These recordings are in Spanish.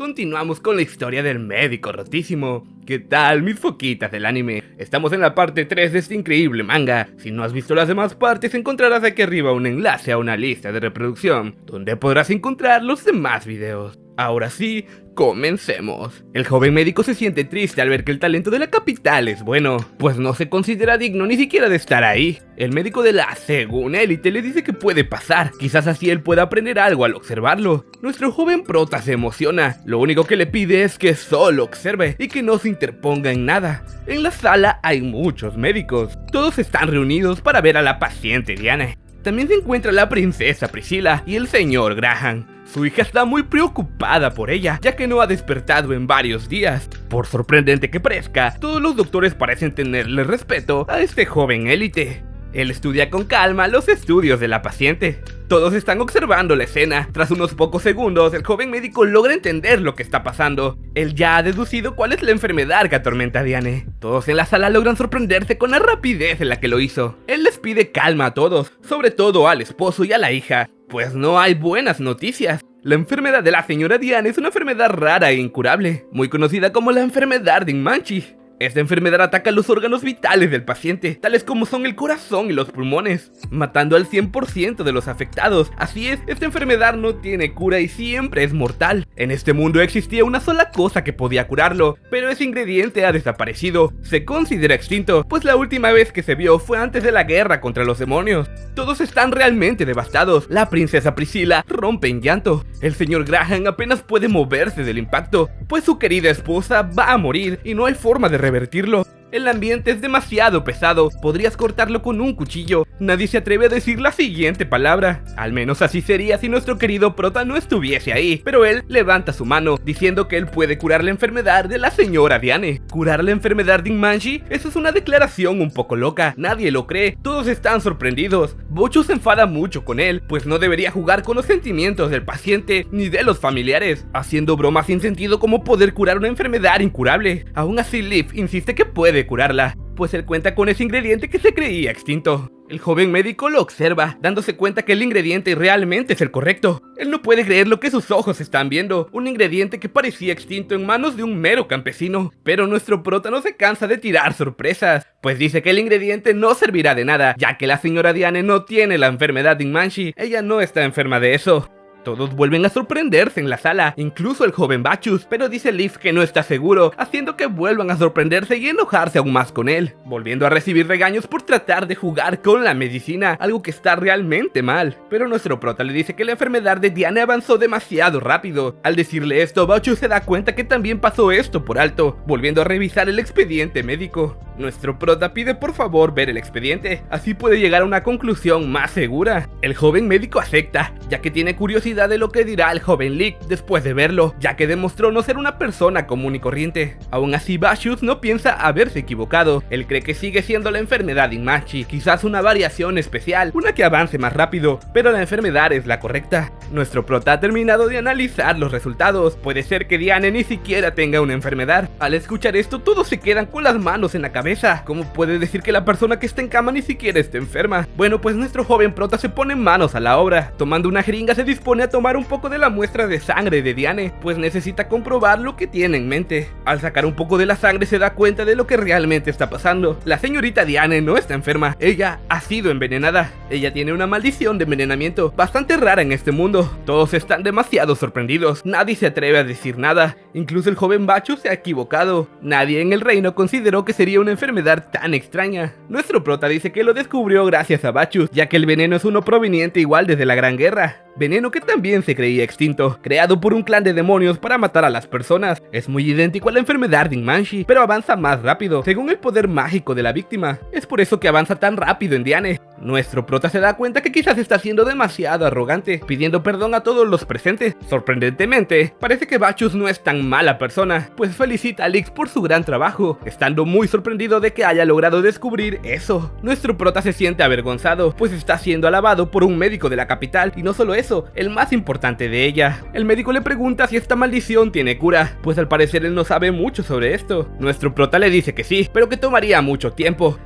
continuamos con la historia del médico rotísimo. ¿Qué tal, mis foquitas del anime? Estamos en la parte 3 de este increíble manga. Si no has visto las demás partes, encontrarás aquí arriba un enlace a una lista de reproducción, donde podrás encontrar los demás videos. Ahora sí, comencemos. El joven médico se siente triste al ver que el talento de la capital es bueno, pues no se considera digno ni siquiera de estar ahí. El médico de la según élite le dice que puede pasar, quizás así él pueda aprender algo al observarlo. Nuestro joven prota se emociona, lo único que le pide es que solo observe y que no se interponga en nada. En la sala hay muchos médicos, todos están reunidos para ver a la paciente Diane. También se encuentra la princesa Priscilla y el señor Graham. Su hija está muy preocupada por ella, ya que no ha despertado en varios días. Por sorprendente que parezca, todos los doctores parecen tenerle respeto a este joven élite. Él estudia con calma los estudios de la paciente. Todos están observando la escena. Tras unos pocos segundos, el joven médico logra entender lo que está pasando. Él ya ha deducido cuál es la enfermedad que atormenta a Diane. Todos en la sala logran sorprenderse con la rapidez en la que lo hizo. Él les pide calma a todos, sobre todo al esposo y a la hija, pues no hay buenas noticias. La enfermedad de la señora Diane es una enfermedad rara e incurable, muy conocida como la enfermedad de Inmanchi. Esta enfermedad ataca los órganos vitales del paciente, tales como son el corazón y los pulmones, matando al 100% de los afectados. Así es, esta enfermedad no tiene cura y siempre es mortal. En este mundo existía una sola cosa que podía curarlo, pero ese ingrediente ha desaparecido. Se considera extinto, pues la última vez que se vio fue antes de la guerra contra los demonios. Todos están realmente devastados. La princesa Priscilla rompe en llanto. El señor Graham apenas puede moverse del impacto, pues su querida esposa va a morir y no hay forma de revertirlo. El ambiente es demasiado pesado, podrías cortarlo con un cuchillo. Nadie se atreve a decir la siguiente palabra. Al menos así sería si nuestro querido prota no estuviese ahí. Pero él levanta su mano, diciendo que él puede curar la enfermedad de la señora Diane. ¿Curar la enfermedad de Inmanchi? Eso es una declaración un poco loca, nadie lo cree, todos están sorprendidos. Bochu se enfada mucho con él, pues no debería jugar con los sentimientos del paciente ni de los familiares, haciendo bromas sin sentido como poder curar una enfermedad incurable. Aún así Leaf insiste que puede curarla, pues él cuenta con ese ingrediente que se creía extinto. El joven médico lo observa, dándose cuenta que el ingrediente realmente es el correcto. Él no puede creer lo que sus ojos están viendo, un ingrediente que parecía extinto en manos de un mero campesino. Pero nuestro prota no se cansa de tirar sorpresas, pues dice que el ingrediente no servirá de nada, ya que la señora Diane no tiene la enfermedad de Inmanchi, ella no está enferma de eso. Todos vuelven a sorprenderse en la sala, incluso el joven Bachus, pero dice Leaf que no está seguro, haciendo que vuelvan a sorprenderse y enojarse aún más con él, volviendo a recibir regaños por tratar de jugar con la medicina, algo que está realmente mal. Pero nuestro prota le dice que la enfermedad de Diane avanzó demasiado rápido. Al decirle esto, Bachus se da cuenta que también pasó esto por alto, volviendo a revisar el expediente médico. Nuestro prota pide por favor ver el expediente, así puede llegar a una conclusión más segura. El joven médico acepta, ya que tiene curiosidad de lo que dirá el joven Leaf después de verlo, ya que demostró no ser una persona común y corriente. Aún así, Bachus no piensa haberse equivocado, él cree que sigue siendo la enfermedad de Inmanchi, quizás una variación especial, una que avance más rápido, pero la enfermedad es la correcta. Nuestro prota ha terminado de analizar los resultados, puede ser que Diane ni siquiera tenga una enfermedad. Al escuchar esto, todos se quedan con las manos en la cabeza. ¿Cómo puede decir que la persona que está en cama ni siquiera está enferma? Bueno, pues nuestro joven prota se pone manos a la obra, tomando una jeringa se dispone a tomar un poco de la muestra de sangre de Diane, pues necesita comprobar lo que tiene en mente. Al sacar un poco de la sangre se da cuenta de lo que realmente está pasando. La señorita Diane no está enferma, ella ha sido envenenada. Ella tiene una maldición de envenenamiento bastante rara en este mundo. Todos están demasiado sorprendidos, nadie se atreve a decir nada, incluso el joven Bachus se ha equivocado. Nadie en el reino consideró que sería una enfermedad tan extraña. Nuestro prota dice que lo descubrió gracias a Bachus, ya que el veneno es uno proveniente igual desde la Gran Guerra. Veneno que también se creía extinto, creado por un clan de demonios para matar a las personas. Es muy idéntico a la enfermedad de Inmanchi, pero avanza más rápido, según el poder mágico de la víctima. Es por eso que avanza tan rápido en Diane. Nuestro prota se da cuenta que quizás está siendo demasiado arrogante, pidiendo perdón a todos los presentes. Sorprendentemente, parece que Bachus no es tan mala persona, pues felicita a Lix por su gran trabajo, estando muy sorprendido de que haya logrado descubrir eso. Nuestro prota se siente avergonzado, pues está siendo alabado por un médico de la capital, y no solo eso, el más importante de ella. El médico le pregunta si esta maldición tiene cura, pues al parecer él no sabe mucho sobre esto. Nuestro prota le dice que sí, pero que tomaría mucho tiempo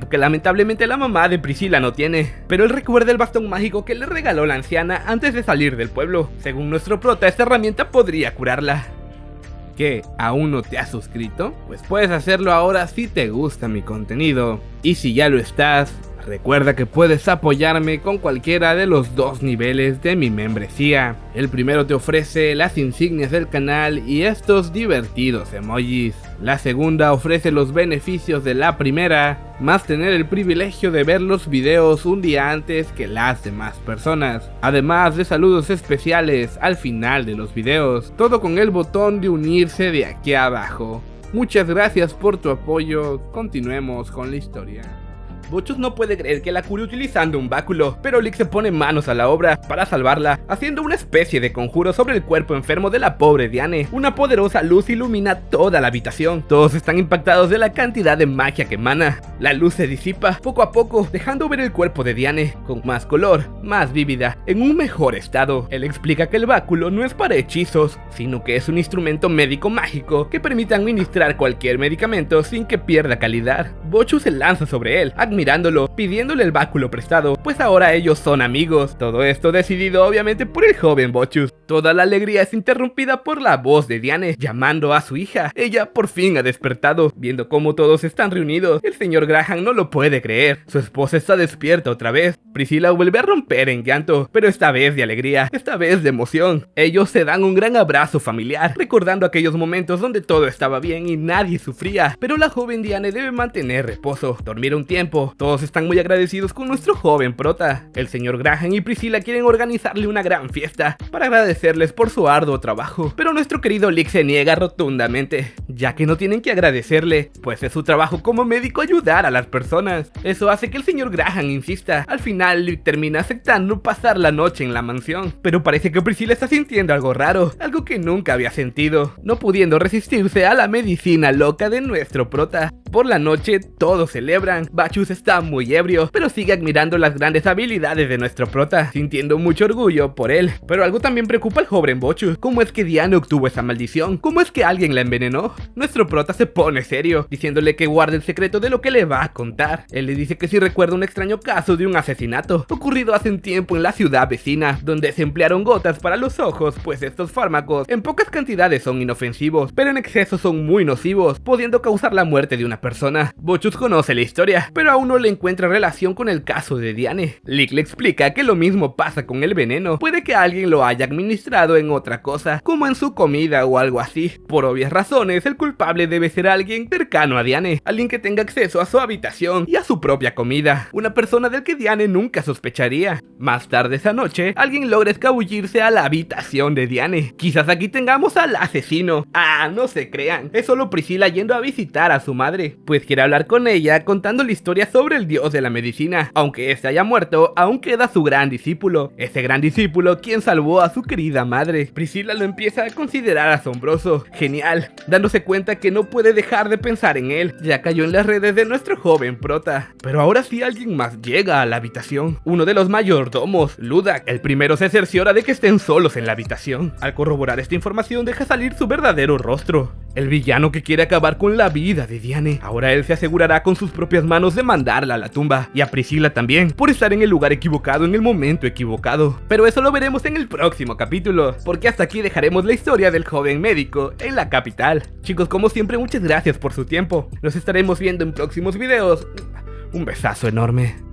que lamentablemente la mamá de Priscilla no tiene, pero él recuerda el bastón mágico que le regaló la anciana antes de salir del pueblo. Según nuestro prota, esta herramienta podría curarla. ¿Qué? ¿Aún no te has suscrito? Pues puedes hacerlo ahora si te gusta mi contenido. Y si ya lo estás, recuerda que puedes apoyarme con cualquiera de los 2 niveles de mi membresía. El primero te ofrece las insignias del canal y estos divertidos emojis. La segunda ofrece los beneficios de la primera, más tener el privilegio de ver los videos un día antes que las demás personas. Además de saludos especiales al final de los videos, todo con el botón de unirse de aquí abajo. Muchas gracias por tu apoyo, continuemos con la historia. Bochus no puede creer que la cure utilizando un báculo, pero Lick se pone manos a la obra para salvarla, haciendo una especie de conjuro sobre el cuerpo enfermo de la pobre Diane. Una poderosa luz ilumina toda la habitación. Todos están impactados de la cantidad de magia que emana. La luz se disipa poco a poco, dejando ver el cuerpo de Diane con más color, más vívida, en un mejor estado. Él explica que el báculo no es para hechizos, sino que es un instrumento médico mágico que permite administrar cualquier medicamento sin que pierda calidad. Bochus se lanza sobre él, mirándolo, pidiéndole el báculo prestado, pues ahora ellos son amigos. Todo esto decidido obviamente por el joven Bochus. Toda la alegría es interrumpida por la voz de Diane, llamando a su hija. Ella por fin ha despertado, viendo cómo todos están reunidos. El señor Graham no lo puede creer, su esposa está despierta otra vez. Priscilla vuelve a romper en llanto, pero esta vez de alegría, esta vez de emoción. Ellos se dan un gran abrazo familiar, recordando aquellos momentos donde todo estaba bien y nadie sufría. Pero la joven Diane debe mantener reposo, dormir un tiempo. Todos están muy agradecidos con nuestro joven prota. El señor Graham y Priscilla quieren organizarle una gran fiesta para agradecerles por su arduo trabajo, pero nuestro querido Lick se niega rotundamente, ya que no tienen que agradecerle, pues es su trabajo como médico ayudar a las personas. Eso hace que el señor Graham insista. Al final Lick termina aceptando pasar la noche en la mansión, pero parece que Priscilla está sintiendo algo raro, algo que nunca había sentido, no pudiendo resistirse a la medicina loca de nuestro prota. Por la noche todos celebran. Bochus está muy ebrio, pero sigue admirando las grandes habilidades de nuestro prota, sintiendo mucho orgullo por él. Pero algo también preocupa al joven Bochus. ¿Cómo es que Diane obtuvo esa maldición? ¿Cómo es que alguien la envenenó? Nuestro prota se pone serio, diciéndole que guarde el secreto de lo que le va a contar. Él le dice que si recuerda un extraño caso de un asesinato ocurrido hace un tiempo en la ciudad vecina, donde se emplearon gotas para los ojos, pues estos fármacos en pocas cantidades son inofensivos, pero en exceso son muy nocivos, pudiendo causar la muerte de una persona. Bochus conoce la historia, pero aún no le encuentra relación con el caso de Diane. Lick le explica que lo mismo pasa con el veneno. Puede que alguien lo haya administrado en otra cosa, como en su comida o algo así. Por obvias razones, el culpable debe ser alguien cercano a Diane, alguien que tenga acceso a su habitación y a su propia comida, una persona del que Diane nunca sospecharía. Más tarde esa noche, alguien logra escabullirse a la habitación de Diane. Quizás aquí tengamos al asesino. Ah, no se crean, es solo Priscilla yendo a visitar a su madre, pues quiere hablar con ella contando la historia sobre el dios de la medicina. Aunque este haya muerto, aún queda su gran discípulo, ese gran discípulo quien salvó a su querida madre. Priscilla lo empieza a considerar asombroso, genial, dándose cuenta que no puede dejar de pensar en él. Ya cayó en las redes de nuestro joven prota. Pero ahora sí alguien más llega a la habitación, uno de los mayordomos, Ludak. El primero se cerciora de que estén solos en la habitación. Al corroborar esta información deja salir su verdadero rostro, el villano que quiere acabar con la vida de Diane. Ahora él se asegurará con sus propias manos de mandarla a la tumba, y a Priscilla también, por estar en el lugar equivocado en el momento equivocado. Pero eso lo veremos en el próximo capítulo, porque hasta aquí dejaremos la historia del joven médico en la capital. Chicos, como siempre, muchas gracias por su tiempo. Nos estaremos viendo en próximos videos. Un besazo enorme.